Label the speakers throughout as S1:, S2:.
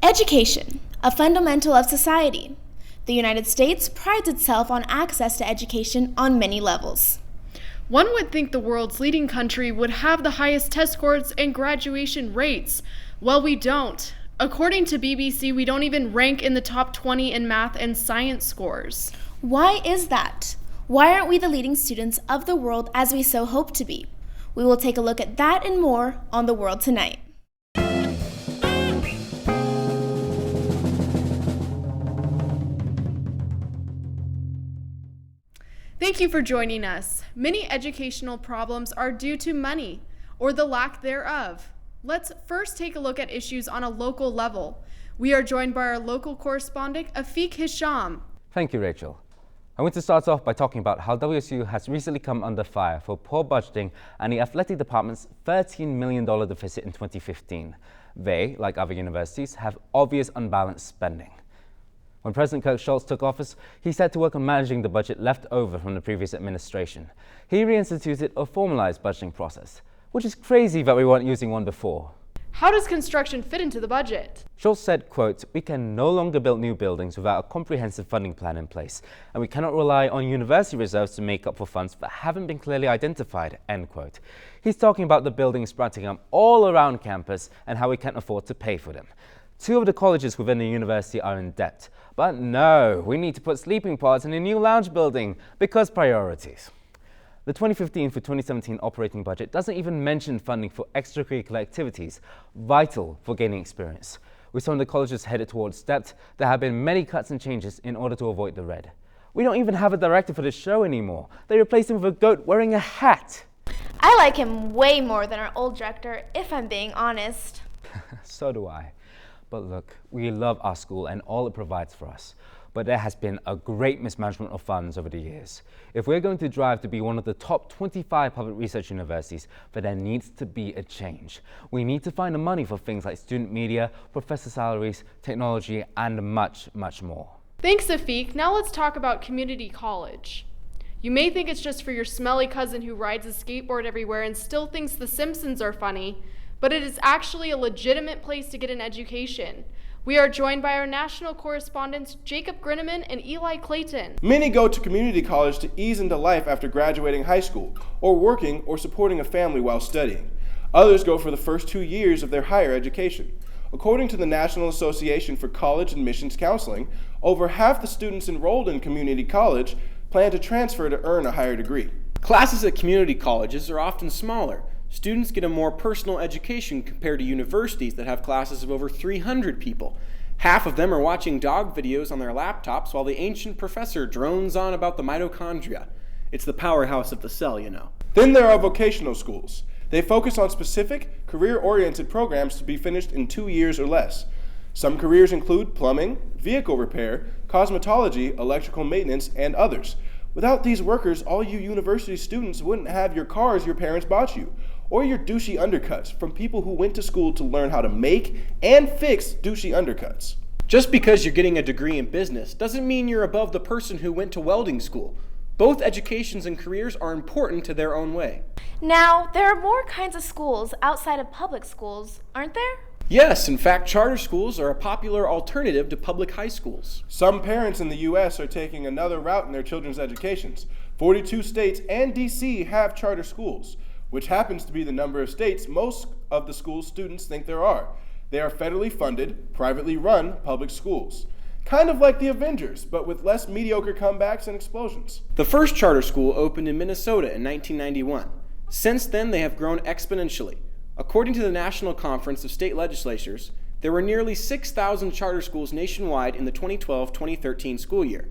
S1: Education, a fundamental of society. The United States prides itself on access to education on many levels.
S2: One would think the world's leading country would have the highest test scores and graduation rates. Well, we don't. According to BBC, we don't even rank in the top 20 in math and science scores.
S1: Why is that? Why aren't we the leading students of the world as we so hope to be? We will take a look at that and more on The World Tonight.
S2: Thank you for joining us. Many educational problems are due to money, or the lack thereof. Let's first take a look at issues on a local level. We are joined by our local correspondent, Afiq Hisham.
S3: Thank you, Rachel. I want to start off by talking about how WSU has recently come under fire for poor budgeting and the athletic department's $13 million deficit in 2015. They, like other universities, have obvious unbalanced spending. When President Kirk Schulz took office, he set to work on managing the budget left over from the previous administration. He reinstituted a formalized budgeting process, which is crazy that we weren't using one before.
S2: How does construction fit into the budget?
S3: Schulz said, quote, "We can no longer build new buildings without a comprehensive funding plan in place, and we cannot rely on university reserves to make up for funds that haven't been clearly identified," end quote. He's talking about the buildings sprouting up all around campus and how we can't afford to pay for them. Two of the colleges within the university are in debt. But no, we need to put sleeping pods in a new lounge building because priorities. The 2015 for 2017 operating budget doesn't even mention funding for extracurricular activities, vital for gaining experience. With some of the colleges headed towards debt, there have been many cuts and changes in order to avoid the red. We don't even have a director for the show anymore. They replaced him with a goat wearing a hat.
S1: I like him way more than our old director, if I'm being honest.
S3: So do I. But look, we love our school and all it provides for us. But there has been a great mismanagement of funds over the years. If we're going to drive to be one of the top 25 public research universities, then there needs to be a change. We need to find the money for things like student media, professor salaries, technology, and much, much more.
S2: Thanks, Afiq. Now let's talk about community college. You may think it's just for your smelly cousin who rides a skateboard everywhere and still thinks The Simpsons are funny, but it is actually a legitimate place to get an education. We are joined by our national correspondents, Jacob Grinneman and Eli Clayton.
S4: Many go to community college to ease into life after graduating high school, or working or supporting a family while studying. Others go for the first 2 years of their higher education. According to the National Association for College Admissions Counseling, over half the students enrolled in community college plan to transfer to earn a higher degree.
S5: Classes at community colleges are often smaller. Students get a more personal education compared to universities that have classes of over 300 people. Half of them are watching dog videos on their laptops while the ancient professor drones on about the mitochondria. It's the powerhouse of the cell, you know.
S4: Then there are vocational schools. They focus on specific, career-oriented programs to be finished in 2 years or less. Some careers include plumbing, vehicle repair, cosmetology, electrical maintenance, and others. Without these workers, all you university students wouldn't have your cars your parents bought you, or your douchey undercuts from people who went to school to learn how to make and fix douchey undercuts.
S5: Just because you're getting a degree in business doesn't mean you're above the person who went to welding school. Both educations and careers are important to their own way.
S1: Now, there are more kinds of schools outside of public schools, aren't there?
S5: Yes, in fact, charter schools are a popular alternative to public high schools.
S4: Some parents in the U.S. are taking another route in their children's educations. 42 states and D.C. have charter schools, which happens to be the number of states most of the school students think there are. They are federally funded, privately run public schools. Kind of like the Avengers, but with less mediocre comebacks and explosions.
S5: The first charter school opened in Minnesota in 1991. Since then, they have grown exponentially. According to the National Conference of State Legislatures, there were nearly 6,000 charter schools nationwide in the 2012-2013 school year.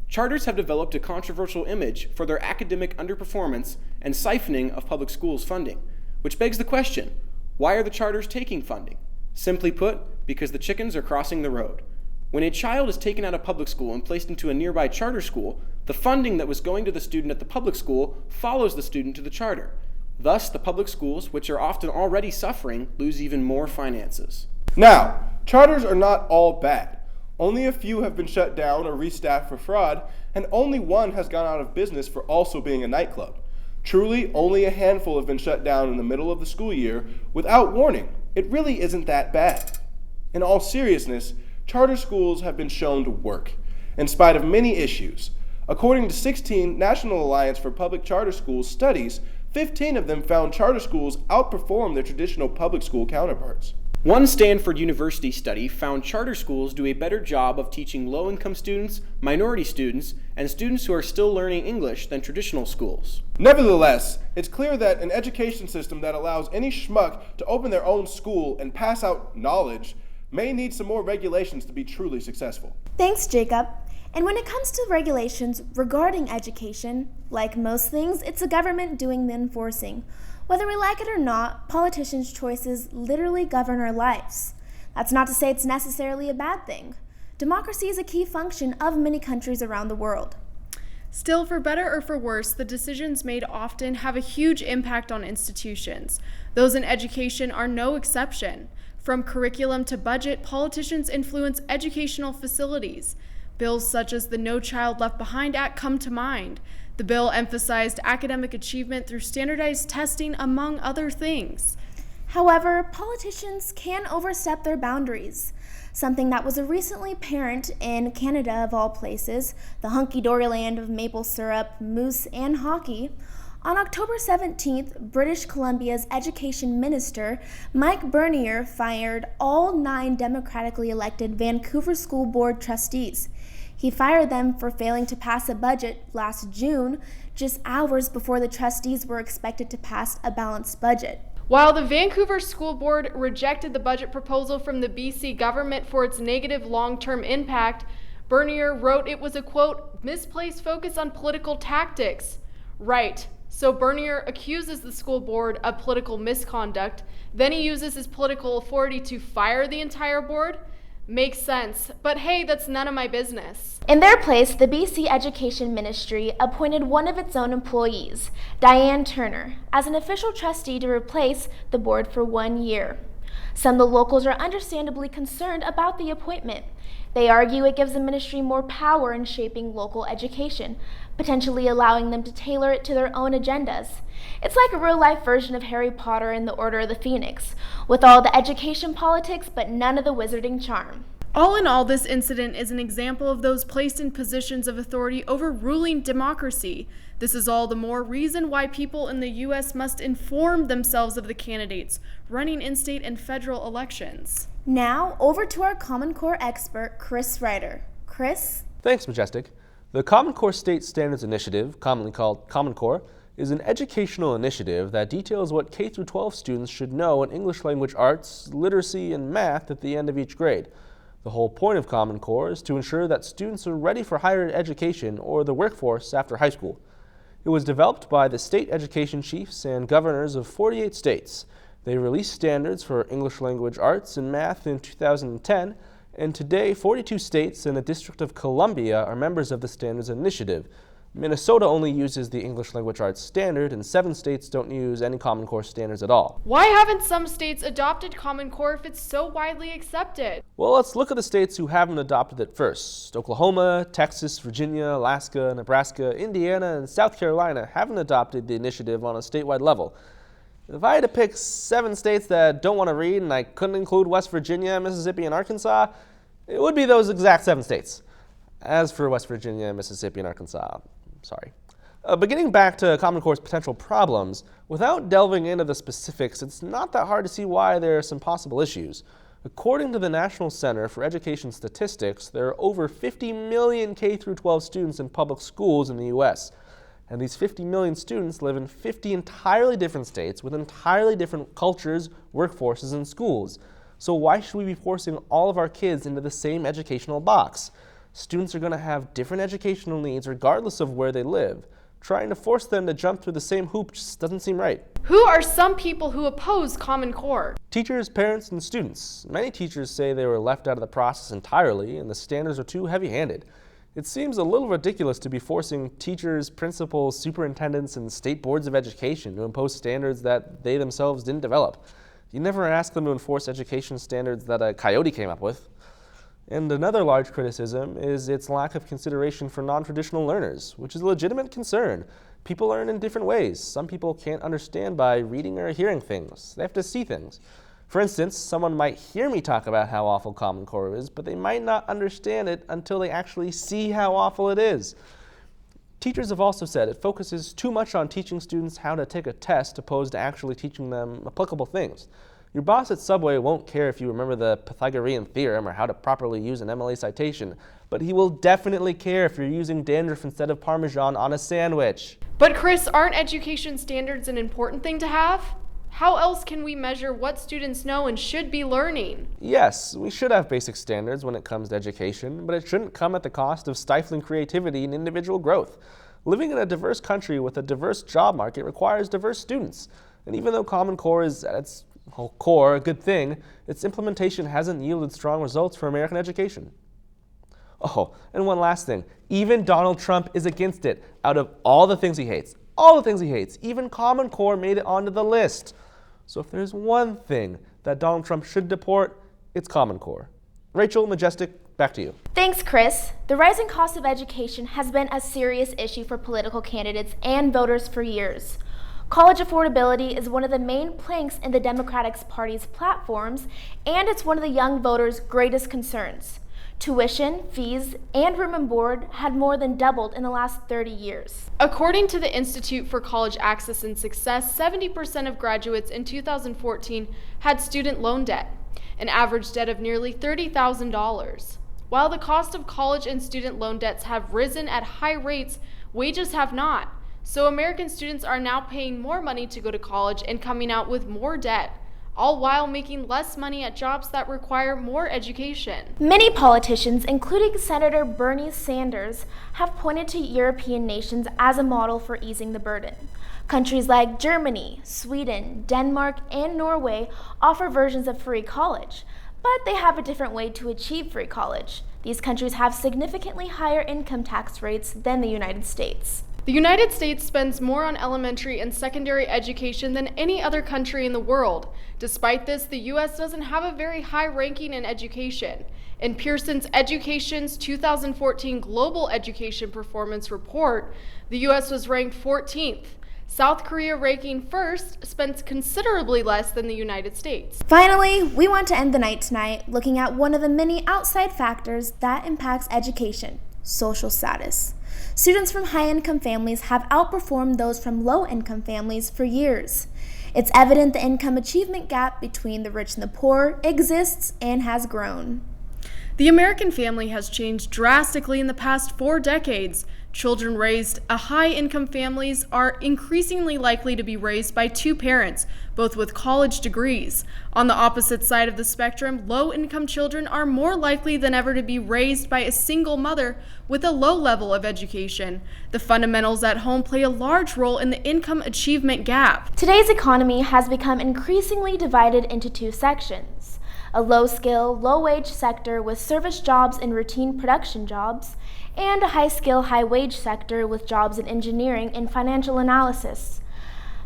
S5: Charters have developed a controversial image for their academic underperformance and siphoning of public schools' funding, which begs the question, why are the charters taking funding? Simply put, because the chickens are crossing the road. When a child is taken out of public school and placed into a nearby charter school, the funding that was going to the student at the public school follows the student to the charter. Thus, the public schools, which are often already suffering, lose even more finances.
S4: Now, charters are not all bad. Only a few have been shut down or restaffed for fraud, and only one has gone out of business for also being a nightclub. Truly, only a handful have been shut down in the middle of the school year without warning. It really isn't that bad. In all seriousness, charter schools have been shown to work, in spite of many issues. According to 16 National Alliance for Public Charter Schools studies, 15 of them found charter schools outperform their traditional public school counterparts.
S5: One Stanford University study found charter schools do a better job of teaching low-income students, minority students, and students who are still learning English than traditional schools.
S4: Nevertheless, it's clear that an education system that allows any schmuck to open their own school and pass out knowledge may need some more regulations to be truly successful.
S1: Thanks, Jacob. And when it comes to regulations regarding education, like most things, it's the government doing the enforcing. Whether we like it or not, politicians' choices literally govern our lives. That's not to say it's necessarily a bad thing. Democracy is a key function of many countries around the world.
S2: Still, for better or for worse, the decisions made often have a huge impact on institutions. Those in education are no exception. From curriculum to budget, politicians influence educational facilities. Bills such as the No Child Left Behind Act come to mind. The bill emphasized academic achievement through standardized testing, among other things.
S1: However, politicians can overstep their boundaries, something that was recently apparent in Canada of all places, the hunky-dory land of maple syrup, moose, and hockey. On October 17th, British Columbia's education minister, Mike Bernier, fired all 9 democratically elected Vancouver School Board trustees. He fired them for failing to pass a budget last June, just hours before the trustees were expected to pass a balanced budget.
S2: While the Vancouver School Board rejected the budget proposal from the BC government for its negative long-term impact, Bernier wrote it was a, quote, misplaced focus on political tactics. Right. So Bernier accuses the school board of political misconduct, then he uses his political authority to fire the entire board? Makes sense, but hey, that's none of my business.
S1: In their place, the BC Education Ministry appointed one of its own employees, Diane Turner, as an official trustee to replace the board for 1 year. Some of the locals are understandably concerned about the appointment. They argue it gives the ministry more power in shaping local education, potentially allowing them to tailor it to their own agendas. It's like a real-life version of Harry Potter and the Order of the Phoenix, with all the education politics but none of the wizarding charm.
S2: All in all, this incident is an example of those placed in positions of authority overruling democracy. This is all the more reason why people in the U.S. must inform themselves of the candidates running in state and federal elections.
S1: Now, over to our Common Core expert, Chris Ryder. Chris?
S6: Thanks, Majestic. The Common Core State Standards Initiative, commonly called Common Core, is an educational initiative that details what K-12 students should know in English language arts, literacy, and math at the end of each grade. The whole point of Common Core is to ensure that students are ready for higher education or the workforce after high school. It was developed by the state education chiefs and governors of 48 states. They released standards for English language arts and math in 2010, and today 42 states and the District of Columbia are members of the Standards Initiative. Minnesota only uses the English language arts standard, and 7 states don't use any Common Core standards at all.
S2: Why haven't some states adopted Common Core if it's so widely accepted?
S6: Well, let's look at the states who haven't adopted it first. Oklahoma, Texas, Virginia, Alaska, Nebraska, Indiana, and South Carolina haven't adopted the initiative on a statewide level. If I had to pick 7 states that don't want to read and I couldn't include West Virginia, Mississippi, and Arkansas, it would be those exact 7 states. As for West Virginia, Mississippi, and Arkansas, sorry. But getting back to Common Core's potential problems, without delving into the specifics, it's not that hard to see why there are some possible issues. According to the National Center for Education Statistics, there are over 50 million K-12 students in public schools in the U.S., and these 50 million students live in 50 entirely different states with entirely different cultures, workforces, and schools. So why should we be forcing all of our kids into the same educational box? Students are going to have different educational needs regardless of where they live. Trying to force them to jump through the same hoop just doesn't seem right.
S2: Who are some people who oppose Common Core?
S6: Teachers, parents, and students. Many teachers say they were left out of the process entirely and the standards are too heavy-handed. It seems a little ridiculous to be forcing teachers, principals, superintendents, and state boards of education to impose standards that they themselves didn't develop. You never ask them to enforce education standards that a coyote came up with. And another large criticism is its lack of consideration for non-traditional learners, which is a legitimate concern. People learn in different ways. Some people can't understand by reading or hearing things. They have to see things. For instance, someone might hear me talk about how awful Common Core is, but they might not understand it until they actually see how awful it is. Teachers have also said it focuses too much on teaching students how to take a test opposed to actually teaching them applicable things. Your boss at Subway won't care if you remember the Pythagorean theorem or how to properly use an MLA citation, but he will definitely care if you're using dandruff instead of Parmesan on a sandwich.
S2: But Chris, aren't education standards an important thing to have? How else can we measure what students know and should be learning?
S6: Yes, we should have basic standards when it comes to education, but it shouldn't come at the cost of stifling creativity and individual growth. Living in a diverse country with a diverse job market requires diverse students. And even though Common Core is at its whole core a good thing, its implementation hasn't yielded strong results for American education. Oh, and one last thing. Even Donald Trump is against it. Out of all the things he hates, even Common Core made it onto the list. So if there's one thing that Donald Trump should deport, it's Common Core. Rachel, Majestic, back to you.
S1: Thanks, Chris. The rising cost of education has been a serious issue for political candidates and voters for years. College affordability is one of the main planks in the Democratic Party's platforms, and it's one of the young voters' greatest concerns. Tuition, fees, and room and board had more than doubled in the last 30 years.
S2: According to the Institute for College Access and Success, 70% of graduates in 2014 had student loan debt, an average debt of nearly $30,000. While the cost of college and student loan debts have risen at high rates, wages have not. So American students are now paying more money to go to college and coming out with more debt, all while making less money at jobs that require more education.
S1: Many politicians, including Senator Bernie Sanders, have pointed to European nations as a model for easing the burden. Countries like Germany, Sweden, Denmark, and Norway offer versions of free college, but they have a different way to achieve free college. These countries have significantly higher income tax rates than the United States.
S2: The United States spends more on elementary and secondary education than any other country in the world. Despite this, the U.S. doesn't have a very high ranking in education. In Pearson's Education's 2014 Global Education Performance Report, the U.S. was ranked 14th. South Korea, ranking first, spends considerably less than the United States.
S1: Finally, we want to end the night tonight looking at one of the many outside factors that impacts education: social status. Students from high-income families have outperformed those from low-income families for years. It's evident the income achievement gap between the rich and the poor exists and has grown.
S2: The American family has changed drastically in the past 4 decades. Children raised in high-income families are increasingly likely to be raised by 2 parents, both with college degrees. On the opposite side of the spectrum, low-income children are more likely than ever to be raised by a single mother with a low level of education. The fundamentals at home play a large role in the income achievement gap.
S1: Today's economy has become increasingly divided into 2 sections: a low-skill, low-wage sector with service jobs and routine production jobs, and a high-skill, high-wage sector with jobs in engineering and financial analysis.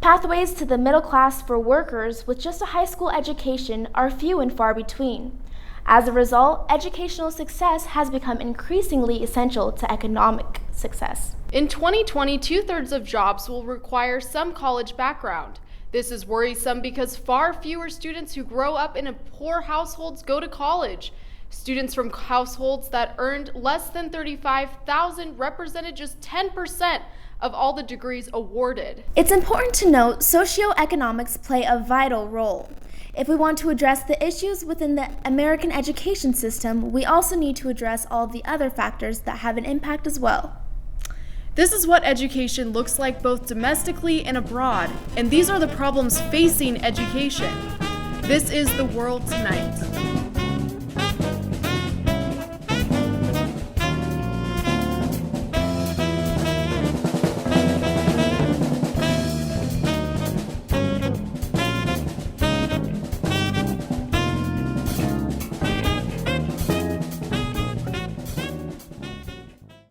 S1: Pathways to the middle class for workers with just a high school education are few and far between. As a result, educational success has become increasingly essential to economic success.
S2: In 2020, 2/3 of jobs will require some college background. This is worrisome because far fewer students who grow up in poor households go to college. Students from households that earned less than $35,000 represented just 10% of all the degrees awarded.
S1: It's important to note socioeconomics play a vital role. If we want to address the issues within the American education system, we also need to address all the other factors that have an impact as well.
S2: This is what education looks like both domestically and abroad, and these are the problems facing education. This is The World Tonight.